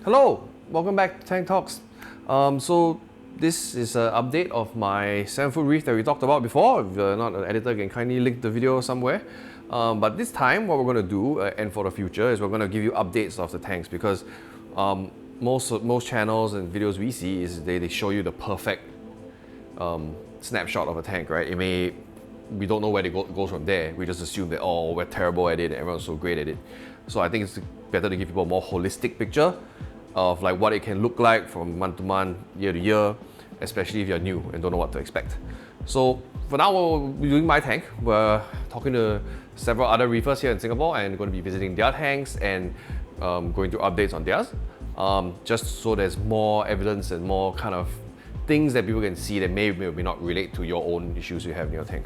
Hello, welcome back to Tank Talks. So this is an update of my 7-foot reef that we talked about before. If you're not an editor, you can kindly link the video somewhere. But this time, what we're going to do, and for the future, is we're going to give you updates of the tanks because most channels and videos we see is they show you the perfect snapshot of a tank, right? We don't know where it goes from there. We just assume that, oh, we're terrible at it and everyone's so great at it. So I think it's better to give people a more holistic picture of like what it can look like from month to month, year to year, especially if you're new and don't know what to expect. So for now, we're doing my tank. We're talking to several other reefers here in Singapore and going to be visiting their tanks and going through updates on theirs, just so there's more evidence and more kind of things that people can see that may or may not relate to your own issues you have in your tank.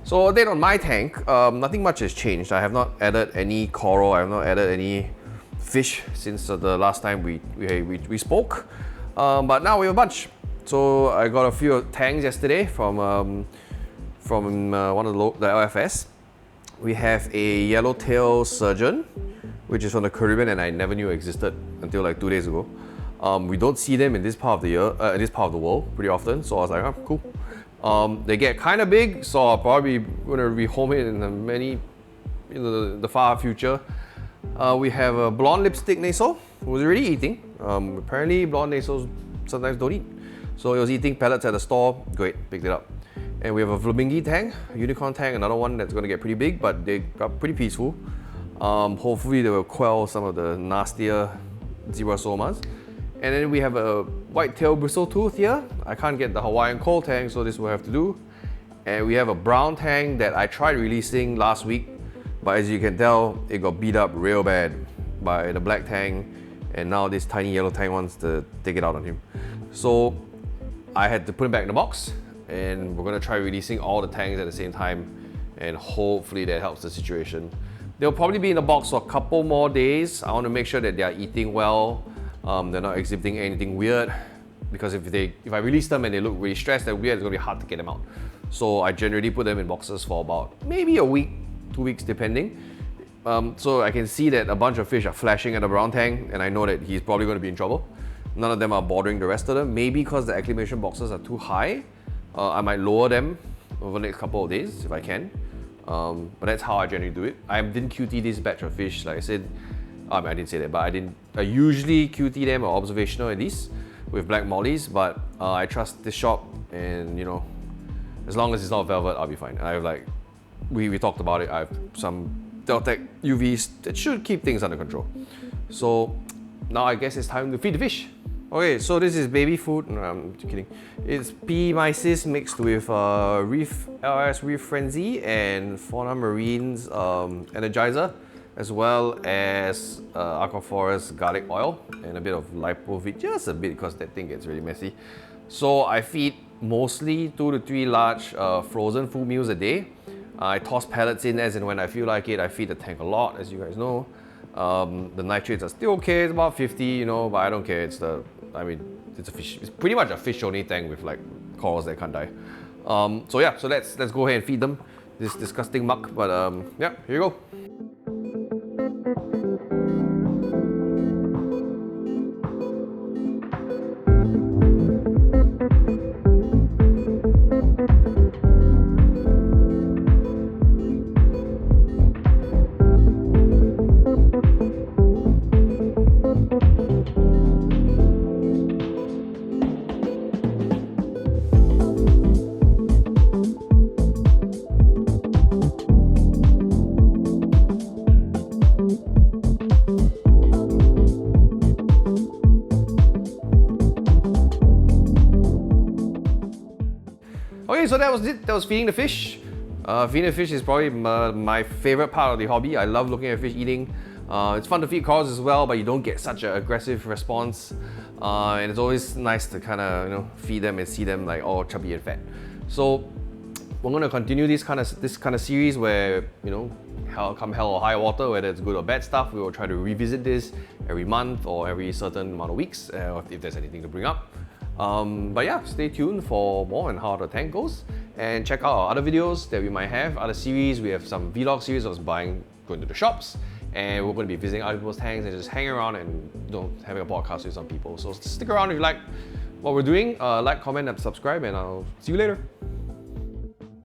So update on my tank, nothing much has changed. I have not added any coral, I have not added any fish since the last time we spoke, but now we have a bunch. So I got a few tangs yesterday from one of the LFS. We have a yellowtail surgeon, which is from the Caribbean, and I never knew existed until like 2 days ago. We don't see them in this part of the year, in this part of the world pretty often. So I was like, oh, cool. They get kind of big, so I'll probably going to rehome it in the far future. We have a blonde lipstick nasal who was already eating. Apparently blonde nasals sometimes don't eat. So it was eating pellets at the store. Great, picked it up. And we have a flamingo tang, a unicorn tang, another one that's going to get pretty big, but they got pretty peaceful. Hopefully they will quell some of the nastier xerosomas. And then we have a white-tailed bristletooth here. I can't get the Hawaiian coal tang, so this will have to do. And we have a brown tang that I tried releasing last week, but as you can tell, it got beat up real bad by the black tang, and now this tiny yellow tang wants to take it out on him. So I had to put him back in the box, and we're gonna try releasing all the tangs at the same time, and hopefully that helps the situation. They'll probably be in the box for a couple more days. I want to make sure that they are eating well. They're not exhibiting anything weird, because if I release them and they look really stressed and weird, it's gonna be hard to get them out. So I generally put them in boxes for about maybe a week, 2 weeks depending. So I can see that a bunch of fish are flashing at the brown tang, and I know that he's probably going to be in trouble. None of them are bothering the rest of them. Maybe because the acclimation boxes are too high. I might lower them over the next couple of days if I can. But that's how I generally do it. I didn't QT this batch of fish, like I said. I didn't say that, but I usually QT them or observational at least with black mollies, but I trust this shop, and as long as it's not velvet, I'll be fine. I have we talked about it, I have some Deltec UVs that should keep things under control. So now I guess it's time to feed the fish. Okay, so this is baby food. No, I'm kidding. It's P. mycis mixed with Reef LS Reef Frenzy and Fauna Marine's Energizer, as well as Aquaforest garlic oil and a bit of lipovit, just a bit because that thing gets really messy. So I feed mostly 2 to 3 large frozen food meals a day. I toss pellets in as and when I feel like it. I feed the tank a lot, as you guys know. The nitrates are still okay, it's about 50, but I don't care. It's a fish. It's pretty much a fish-only tank with like corals that can't die. So yeah, so let's go ahead and feed them this disgusting muck. But yeah, here you go. Okay, so that was it. That was feeding the fish. Feeding the fish is probably my favorite part of the hobby. I love looking at fish eating. It's fun to feed corals as well, but you don't get such an aggressive response. And it's always nice to kind of feed them and see them like all chubby and fat. So we're going to continue this kind of series where come hell or high water, whether it's good or bad stuff, we will try to revisit this every month or every certain amount of weeks if there's anything to bring up. But yeah, stay tuned for more on how the tank goes, and check out our other videos that we might have, other series. We have some vlog series of us going to the shops, and we're going to be visiting other people's tanks and just hanging around and having a podcast with some people. So stick around if you like what we're doing. Like, comment, and subscribe, and I'll see you later.